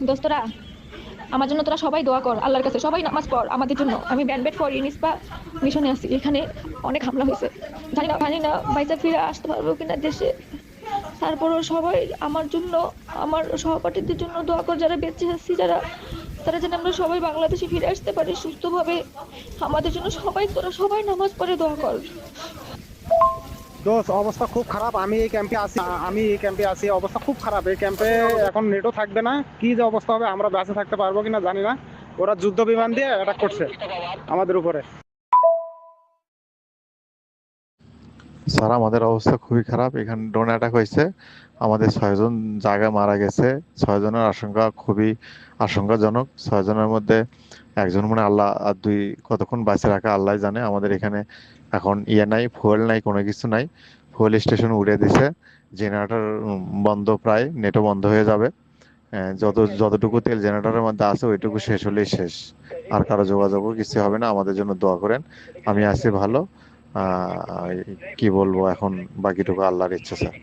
দোস্তরা, আমার জন্য তোরা সবাই দোয়া কর, আল্লাহর কাছে সবাই নামাজ পড় আমাদের জন্য। আমি ব্যানবেট ফর ইউনিসপা মিশনে আছি, এখানে অনেক হামলা হয়েছে। জানি না বাইসা ফিরে আসতে পারবো কিনা দেশে। তারপরও সবাই আমার জন্য, আমার সহপাঠীদের জন্য দোয়া কর, যারা বেঁচে আছি, যারা তারা যেন আমরা সবাই বাংলাদেশে ফিরে আসতে পারি সুস্থভাবে। আমাদের জন্য সবাই, তোরা সবাই নামাজ পড়ে দোয়া কর। দোস্ত, অবস্থা খুব খারাপ। আমি এই ক্যাম্পে আছি, অবস্থা খুব খারাপ এই ক্যাম্পে। এখন নেটও থাকবে না, কি যে অবস্থা হবে, আমরা বেঁচে থাকতে পারবো কিনা জানি না। ওরা যুদ্ধ বিমান দিয়ে অ্যাটাক করছে আমাদের উপরে। স্যার, আমাদের অবস্থা খুবই খারাপ। এখানে ড্রোন অ্যাটাক হয়েছে, আমাদের 6 জন জায়গা মারা গেছে। 6 জনের আশঙ্কা খুবই আশঙ্কাজনক। 6 জনের মধ্যে একজন মনে হয় আল্লাহ, আর দুই কতক্ষণ বাঁচে রাখা আল্লাহ জানে। আমাদের এখানে এখন নাই, ফুয়েল নাই, কোনো কিছু নাই। ফুয়েল স্টেশন উড়িয়ে দিছে, জেনারেটর বন্ধ, প্রায় নেটও বন্ধ হয়ে যাবে। যতটুকু তেল জেনারেটরের মধ্যে আছে ওইটুকু শেষ হলেই শেষ। আর কারো যোগাযোগও কিছু হবে না। আমাদের জন্য দোয়া করেন। আমি আছি ভালো। কি বলবো এখন, বাকিটুকু আল্লাহর ইচ্ছা স্যার।